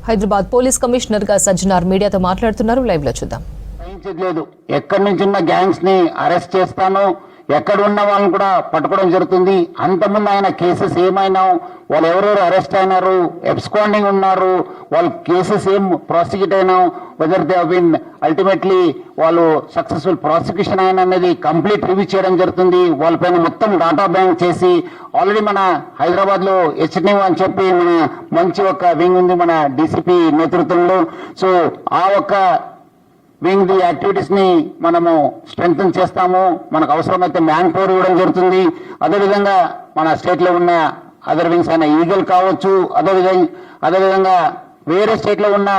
Hyderabad police commissioner గా సజ్జనార్ మీడియాతో మాట్లాడుతున్నారు. లైవ్ లో చూద్దాం. లేదు, ఎక్కడి నుంచి ఉన్న గ్యాంగ్స్ ని అరెస్ట్ చేస్తాను, ఎక్కడ ఉన్న వాళ్ళని కూడా పట్టుకోవడం జరుగుతుంది. అంతకుముందు ఆయన కేసెస్ ఏమైనా, వాళ్ళు ఎవరెవరు అరెస్ట్ అయినారు, ఎబ్స్కాండింగ్ ఉన్నారు, వాళ్ళ కేసెస్ ఏం ప్రాసిక్యూట్ అయినా, వెదర్ దే బిన్ అల్టిమేట్లీ వాళ్ళు సక్సెస్ఫుల్ ప్రాసిక్యూషన్ అయిన అనేది కంప్లీట్ రివ్యూ చేయడం జరుగుతుంది. వాళ్ళపైన మొత్తం డాటా బ్యాంక్ చేసి ఆల్రెడీ మన హైదరాబాద్ లో హెచ్ఎన్యూ అని చెప్పి మన మంచి ఒక వింగ్ ఉంది మన డీసీపీ నేతృత్వంలో. సో ఆ ఒక్క వింగ్ ది యాక్టివిటీస్ ని మనము స్ట్రెంగ్తన్ చేస్తాము. మనకు అవసరమైతే మ్యాన్ పవర్ ఇవ్వడం జరుగుతుంది. అదేవిధంగా మన స్టేట్ లో ఉన్న అదర్ వింగ్స్ అయిన ఈగల్ కావచ్చు, అదేవిధంగా వేరే స్టేట్ లో ఉన్న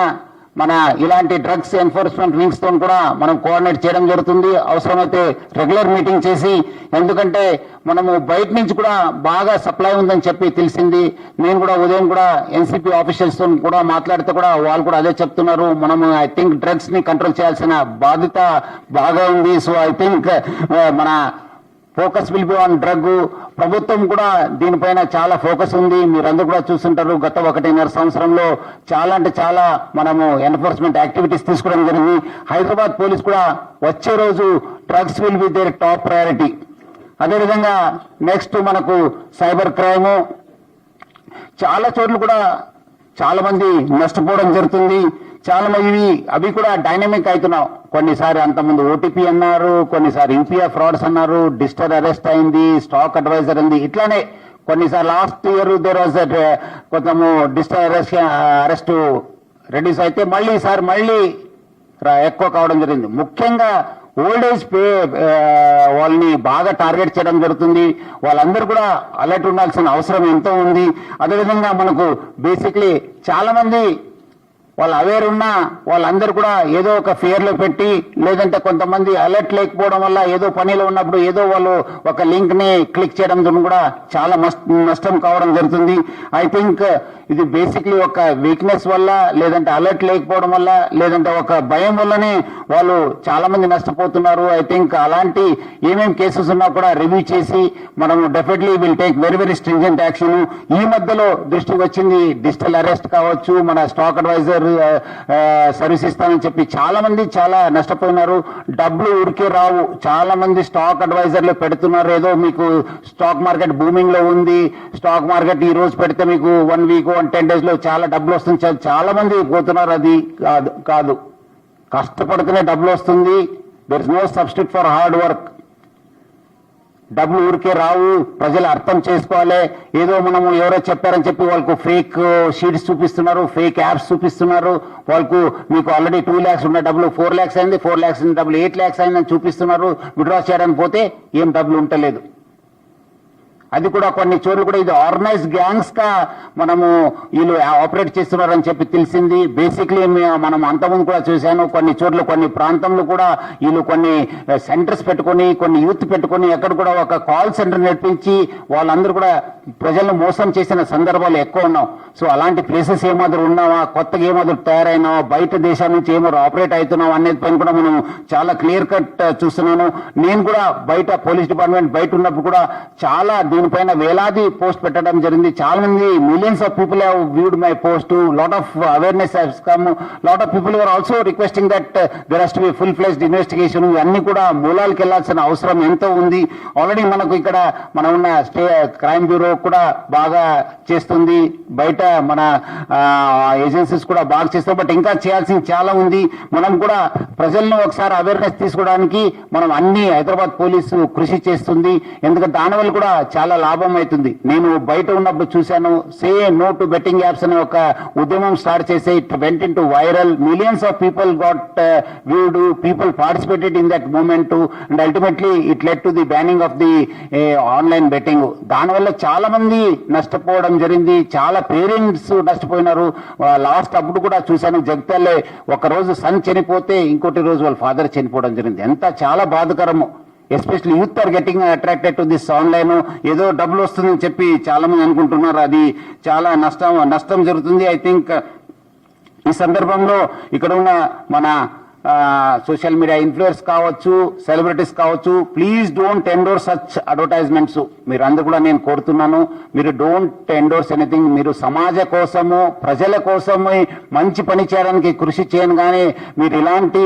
మన ఇలాంటి డ్రగ్స్ ఎన్ఫోర్స్మెంట్ వింగ్స్ తో కూడా మనం కోఆర్డినేట్ చేయడం జరుగుతుంది. అవసరమైతే రెగ్యులర్ మీటింగ్ చేసి, ఎందుకంటే మనము బయట నుంచి కూడా బాగా సప్లై ఉందని చెప్పి తెలిసింది. నేను కూడా ఉదయం కూడా ఎన్సీపీ ఆఫీషియల్స్ తో కూడా మాట్లాడితే కూడా వాళ్ళు కూడా అదే చెప్తున్నారు. మనము ఐ థింక్ డ్రగ్స్ ని కంట్రోల్ చేయాల్సిన బాధ్యత బాగా ఉంది. సో ఐ థింక్ మన focus will be on drug. ప్రభుత్వం కూడా దీనిపైన చాలా ఫోకస్ ఉంది. మీరందరూ కూడా చూస్తుంటారు, గత 1.5 సంవత్సరంలో చాలా అంటే చాలా మనము ఎన్ఫోర్స్మెంట్ యాక్టివిటీస్ తీసుకోవడం జరిగింది. హైదరాబాద్ పోలీస్ కూడా వచ్చే రోజు drugs will be their top priority. అదేవిధంగా నెక్స్ట్ మనకు సైబర్ క్రైమ్, చాలా చోట్ల కూడా చాలా మంది నష్టపోవడం జరుగుతుంది. చాలా మంది అవి కూడా డైనమిక్ అవుతున్నాం. కొన్నిసారి అంతకుముందు ఓటీపీ అన్నారు, కొన్నిసారి యూపీఐ ఫ్రాడ్స్ అన్నారు, డిజిటల్ అరెస్ట్ అయింది, స్టాక్ అడ్వైజర్ అయింది. ఇట్లానే కొన్నిసారి లాస్ట్ ఇయర్ దేర్ వాజ్ కొంచెము డిజిటల్ అరెస్ట్ రెడ్యూస్ అయితే మళ్ళీ ఎక్కువ కావడం జరిగింది. ముఖ్యంగా ఓల్డ్ ఏజ్ వాళ్ళని బాగా టార్గెట్ చేయడం జరుగుతుంది. వాళ్ళందరూ కూడా అలర్ట్ ఉండాల్సిన అవసరం ఎంతో ఉంది. అదేవిధంగా మనకు బేసిక్లీ చాలా మంది వాళ్ళు అవేర్ ఉన్నా వాళ్ళందరూ కూడా ఏదో ఒక ఫియర్ లో పెట్టి, లేదంటే కొంతమంది అలర్ట్ లేకపోవడం వల్ల ఏదో పనిలో ఉన్నప్పుడు ఏదో వాళ్ళు ఒక లింక్ ని క్లిక్ చేయడం కూడా చాలా నష్టం కావడం జరుగుతుంది. ఐ థింక్ ఇది బేసిక్లీ ఒక వీక్నెస్ వల్ల, లేదంటే అలర్ట్ లేకపోవడం వల్ల, లేదంటే ఒక భయం వల్లనే వాళ్ళు చాలా మంది నష్టపోతున్నారు. ఐ థింక్ అలాంటి ఏమేమి కేసెస్ ఉన్నా కూడా రివ్యూ చేసి మనం definitely will take very very stringent action. ఈ మధ్యలో దృష్టికి వచ్చింది డిజిటల్ అరెస్ట్ కావచ్చు, మన స్టాక్ అడ్వైజర్ సర్వీస్ ఇస్తానని చెప్పి చాలా మంది చాలా నష్టపోయినారు. డబ్బులు ఊరికే రావు. చాలా మంది స్టాక్ అడ్వైజర్లు పెడుతున్నారు, ఏదో మీకు స్టాక్ మార్కెట్ బూమింగ్ లో ఉంది, స్టాక్ మార్కెట్ ఈ రోజు పెడితే మీకు 1 వీక్ 10 days లో చాలా డబ్బులు వస్తుంది. చాలా మంది పోతున్నారు. అది కాదు, కష్టపడితేనే డబ్బులు వస్తుంది. There is no substitute for hard work. డబ్బులు ఊరికే రావు, ప్రజలు అర్థం చేసుకోవాలి. ఏదో మనము ఎవరో చెప్పారని చెప్పి వాళ్ళకు ఫేక్ షీట్స్ చూపిస్తున్నారు, ఫేక్ యాప్స్ చూపిస్తున్నారు. వాళ్ళకు మీకు ఆల్రెడీ 2 lakhs ఉన్న డబ్బులు 4 lakhs అయింది, 4 lakhs ఉన్న డబ్బులు 8 lakhs అయిందని చూపిస్తున్నారు. విత్డ్రా చేయడానికి పోతే ఏం డబ్బులు ఉంటలేదు. అది కూడా కొన్ని చోట్ల కూడా ఇది ఆర్గనైజ్ గ్యాంగ్స్ గా మనము వీళ్ళు ఆపరేట్ చేస్తున్నారని చెప్పి తెలిసింది. బేసిక్లీ మనం అంతకుముందు కూడా చూశాను, కొన్ని చోట్ల కొన్ని ప్రాంతంలో కూడా వీళ్ళు కొన్ని సెంటర్స్ పెట్టుకొని, కొన్ని యూత్ పెట్టుకొని, ఎక్కడ కూడా ఒక కాల్ సెంటర్ నడిపించి వాళ్ళందరూ కూడా ప్రజలను మోసం చేసిన సందర్భాలు ఎక్కువ ఉన్నాం. సో అలాంటి ప్లేసెస్ ఏమాదిరి ఉన్నావా, కొత్తగా ఏమాదిరి తయారైనావా, బయట దేశాల నుంచి ఏమాదిరి ఆపరేట్ అవుతున్నావా అనేది పైన కూడా మనం చాలా క్లియర్ కట్ చూస్తున్నాను. నేను కూడా బయట పోలీస్ డిపార్ట్మెంట్ బయట ఉన్నప్పుడు కూడా చాలా దీనిపైన వేలాది పోస్ట్ పెట్టడం జరిగింది. చాలా మంది millions of people have viewed my post. Lot of awareness has come. Lot of people are also requesting that there has to be full fledged investigation. ఇవన్నీ కూడా మూలాలకు వెళ్లాల్సిన అవసరం ఎంతో ఉంది. ఆల్రెడీ మనకు ఇక్కడ మనం ఉన్న క్రైమ్ బ్యూరో కూడా బాగా చేస్తుంది, బయట మన ఏజెన్సీస్ కూడా బాగా చేస్తాం. బట్ ఇంకా చేయాల్సింది చాలా ఉంది. మనం కూడా ప్రజలను ఒకసారి అవేర్నెస్ తీసుకోవడానికి మనం అన్ని హైదరాబాద్ పోలీసు కృషి చేస్తుంది. ఎందుకంటే దానివల్ల కూడా చాలా లాభం అవుతుంది. నేను బయట ఉన్నప్పుడు చూశాను, say no to betting apps అనే ఒక ఉద్యమం స్టార్ట్ చేసి it went into viral. Millions of people got viewed, people participated in that movement and ultimately it led to the banning of the online betting. దానివల్ల చాలా మంది నష్టపోవడం జరిగింది. చాలా పేరెంట్స్ నష్టపోయినారు. లాస్ట్ అప్పుడు కూడా చూశాను, జగిత్యాలే ఒక రోజు సన్ చనిపోతే ఇంకోటి రోజు వాళ్ళ ఫాదర్ చనిపోవడం జరిగింది. ఎంత చాలా బాధకరము. Especially youth are getting attracted to this online. ఏదో డబ్బులు వస్తుందని చెప్పి చాలా మంది అనుకుంటున్నారు. అది చాలా నష్టం జరుగుతుంది. ఐ థింక్ ఈ సందర్భంలో ఇక్కడ ఉన్న మన సోషల్ మీడియా ఇన్ఫ్లుయెన్స్ కావచ్చు, సెలబ్రిటీస్ కావచ్చు, please don't endorse such advertisements. మీరు అందరూ కూడా నేను కోరుతున్నాను, మీరు డోంట్ ఎండోర్స్ ఎనీథింగ్. మీరు సమాజ కోసము, ప్రజల కోసము మంచి పని చేయడానికి కృషి చేయను, కానీ మీరు ఇలాంటి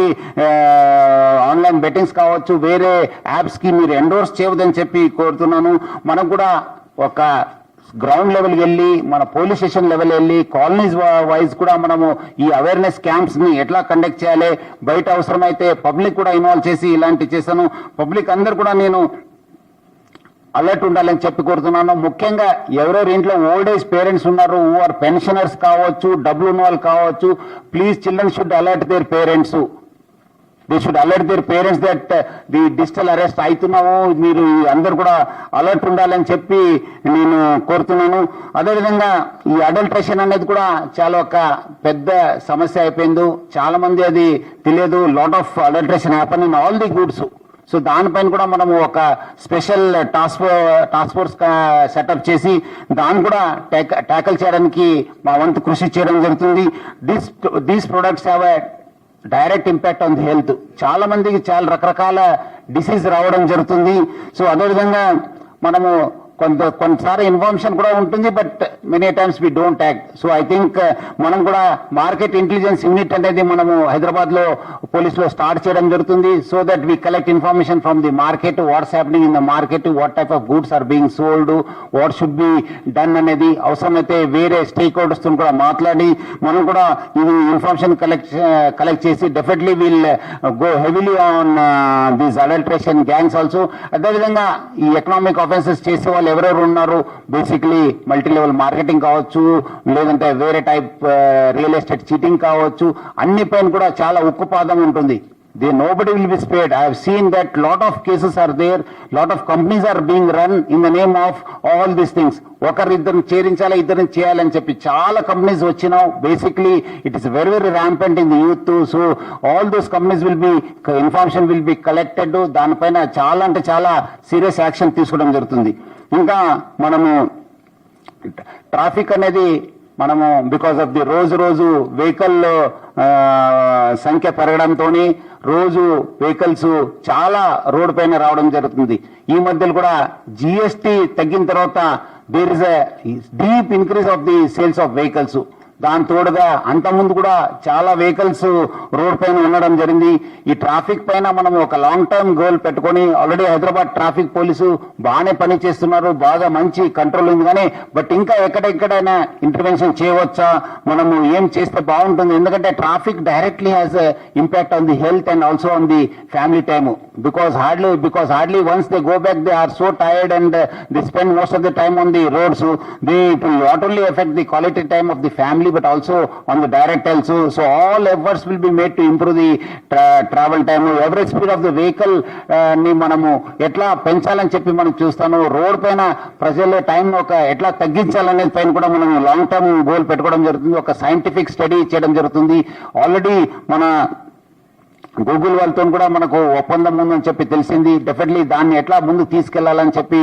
ఆన్లైన్ బెట్టింగ్స్ కావచ్చు, వేరే యాప్స్ కి మీరు ఎండోర్స్ చేయవద్దని చెప్పి కోరుతున్నాను. మనం కూడా ఒక గ్రౌండ్ లెవెల్ వెళ్ళి, మన పోలీస్ స్టేషన్ లెవెల్ వెళ్ళి, కాలనీస్ వైజ్ కూడా మనము ఈ అవేర్నెస్ క్యాంప్స్ ని ఎట్లా కండక్ట్ చేయాలి, బయట అవసరమైతే పబ్లిక్ కూడా ఇన్వాల్వ్ చేసి ఇలాంటి చేశాను. పబ్లిక్ అందరు కూడా నేను అలర్ట్ ఉండాలని చెప్పి కోరుతున్నాను. ముఖ్యంగా ఎవరెవరు ఇంట్లో ఓల్డ్ ఏజ్ పేరెంట్స్ ఉన్నారు, ఆర్ పెన్షనర్స్ కావచ్చు, డబ్బులు ఉన్న వాళ్ళు కావచ్చు, please children should alert their parents. They should alert their parents that the digital arrest అవుతున్నాము, మీరు అందరు కూడా అలర్ట్ ఉండాలని చెప్పి నేను కోరుతున్నాను. అదేవిధంగా ఈ అడల్ట్రేషన్ అనేది కూడా చాలా ఒక పెద్ద సమస్య అయిపోయింది. చాలా మంది అది తెలియదు. Lot of adulteration happen in all the goods. So దానిపైన కూడా మనము ఒక స్పెషల్ టాస్క్ ఫోర్స్ సెటప్ చేసి దాన్ని కూడా ట్యాకల్ చేయడానికి మా వంతు కృషి చేయడం జరుగుతుంది. These products have a direct impact on the health. చాలా మందికి చాలా రకరకాల డిసీజ్ రావడం జరుగుతుంది. సో అదేవిధంగా మనము కొన్నిసారి ఇన్ఫర్మేషన్ కూడా ఉంటుంది, but many times we don't act. So I think మనం కూడా మార్కెట్ ఇంటెలిజెన్స్ యూనిట్ అనేది మనము హైదరాబాద్ లో పోలీసులో స్టార్ట్ చేయడం జరుగుతుంది. So that we collect information from the market, what's happening in the market, what type of goods are being sold, what should be done అనేది. అవసరమైతే వేరే స్టేక్ హోల్డర్స్ తో కూడా మాట్లాడి మనం కూడా ఇది ఇన్ఫర్మేషన్ కలెక్ట్ చేసి definitely will go heavily on these adulteration gangs also. అదేవిధంగా ఈ ఎకనామిక్ ఆఫెన్సెస్ చేసే వాళ్ళు ఎవరెవరు ఉన్నారు, బేసిక్లీ మల్టీ లెవెల్ మార్కెటింగ్ కావచ్చు, లేదంటే వేరే టైప్ రియల్ ఎస్టేట్ చీటింగ్ కావచ్చు, అన్ని పైన కూడా చాలా ఉక్కుపాదం ఉంటుంది. Nobody will be spared. I have seen that lot of cases are there, lot of companies are being run in the name of all these things. ఒకరిద్దరిని చేరించాలి, ఇద్దరిని చేయాలని చెప్పి చాలా కంపెనీస్ వచ్చినావు. Basically it is very very rampant in the youth. So all those companies will be information will be collected. దానిపైన చాలా అంటే చాలా serious action తీసుకోవడం జరుగుతుంది. ఇంకా మనము ట్రాఫిక్ అనేది మనము బికాస్ ఆఫ్ ది రోజు వెహికల్ సంఖ్య పెరగడంతో రోజు వెహికల్స్ చాలా రోడ్ పైన రావడం జరుగుతుంది. ఈ మధ్యలో కూడా జిఎస్టీ తగ్గిన తర్వాత there is a deep increase of the sales of vehicles. దాని తోడుగా అంతకుముందు కూడా చాలా వెహికల్స్ రోడ్ పైన ఉండడం జరిగింది. ఈ ట్రాఫిక్ పైన మనం ఒక లాంగ్ టర్మ్ గోల్ పెట్టుకొని ఆల్రెడీ హైదరాబాద్ ట్రాఫిక్ పోలీసు బాగానే పని చేస్తున్నారు, బాగా మంచి కంట్రోల్ ఉంది. కానీ బట్ ఇంకా ఎక్కడెక్కడైనా ఇంటర్వెన్షన్ చేయవచ్చా, మనము ఏం చేస్తే బాగుంటుంది? ఎందుకంటే traffic directly has impact on the health and also on the family time. because hardly once they go back they are so tired and they spend most of the time on the roads. So it will not only affect the quality time of the family but also on the direct health. So all efforts will be made to improve the travel time. Average speed of the vehicle ni manamu etla పెంచాలని చెప్పి మనం చూస్తాను. Road పైన ప్రజల time ఒక ఎట్లా తగ్గించాలనేది పైన కూడా మనం లాంగ్ టర్మ్ గోల్ పెట్టుకోవడం జరుగుతుంది. ఒక సైంటిఫిక్ స్టడీ చేయడం జరుగుతుంది. ఆల్రెడీ మన గూగుల్ వాళ్ళతో కూడా మనకు ఒప్పందం ఉందని చెప్పి తెలిసింది. డెఫినెట్లీ దాన్ని ఎట్లా ముందు తీసుకెళ్లాలని చెప్పి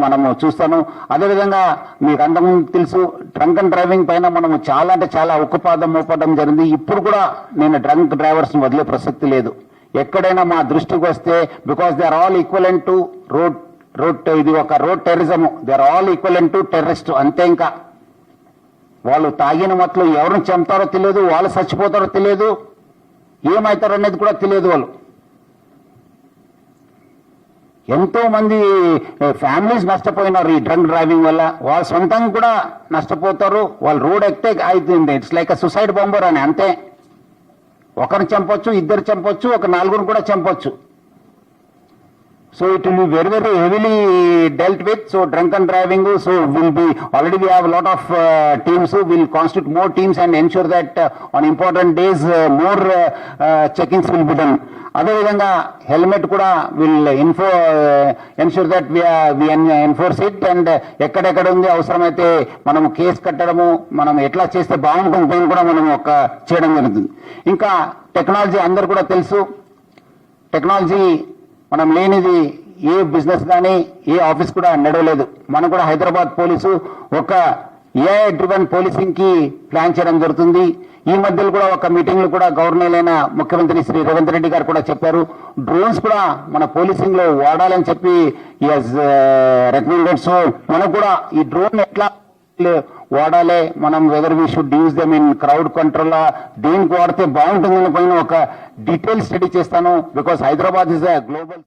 మనము చూస్తాను. అదేవిధంగా మీకు అంతకుముందు తెలుసు, డ్రంక్ అండ్ డ్రైవింగ్ పైన మనము చాలా అంటే చాలా ఉక్కుపాదం మోపడం జరిగింది. ఇప్పుడు కూడా నేను డ్రంక్ డ్రైవర్స్ ని వదిలే ప్రసక్తి లేదు. ఎక్కడైనా మా దృష్టికి వస్తే because they are all equivalent to road ఇది ఒక road terrorism. They are all equivalent to terrorist అంతే. ఇంకా వాళ్ళు తాగిన మట్లు ఎవరిని చంపుతారో తెలియదు, వాళ్ళు చచ్చిపోతారో తెలియదు, ఏమవుతారు అనేది కూడా తెలియదు. వాళ్ళు ఎంతో మంది ఫ్యామిలీస్ నష్టపోయినారు ఈ డ్రంక్ డ్రైవింగ్ వల్ల. వాళ్ళ సొంతంగా కూడా నష్టపోతారు. వాళ్ళు రోడ్ ఎక్కితే అవుతుంది. ఇట్స్ లైక్ సూసైడ్ బాంబర్ అని అంతే. ఒకరిని చంపొచ్చు, ఇద్దరు చంపొచ్చు, ఒక నలుగురు కూడా చంపొచ్చు. So it will be very, very heavily dealt with. So drunk and driving, so will be, already we have a lot of teams who will constitute more teams and ensure that on important days more checkings will be done. అదేవిధంగా helmet కూడా will ensure that we enforce it. And ఎక్కడెక్కడ ఉంది అవసరమైతే మనం case కట్టడము, మనం ఎట్లా చేస్తే బాగుంటుంది కూడా మనం ఒక చేయడం జరుగుతుంది. ఇంకా టెక్నాలజీ అందరు కూడా తెలుసు. టెక్నాలజీ మనం లేనిది ఏ బిజినెస్ కానీ ఏ ఆఫీస్ కూడా నడవలేదు. మనం కూడా హైదరాబాద్ పోలీసు ఒక ఏఐ డ్రివెన్ పోలీసింగ్ కి ప్లాన్ చేయడం జరుగుతుంది. ఈ మధ్యలో కూడా ఒక మీటింగ్ లో కూడా గవర్నర్ అయిన ముఖ్యమంత్రి శ్రీ రేవంత్ రెడ్డి గారు కూడా చెప్పారు, డ్రోన్స్ కూడా మన పోలీసింగ్ లో వాడాలని చెప్పి రికమెండెడ్. సో మనకు కూడా ఈ డ్రోన్ ఎట్లా వాడాలి, మనం whether we should use them in crowd control, దేనికి వాడితే బాగుంటుందని పైన ఒక డీటెయిల్ స్టడీ చేస్తాను. Because Hyderabad is a global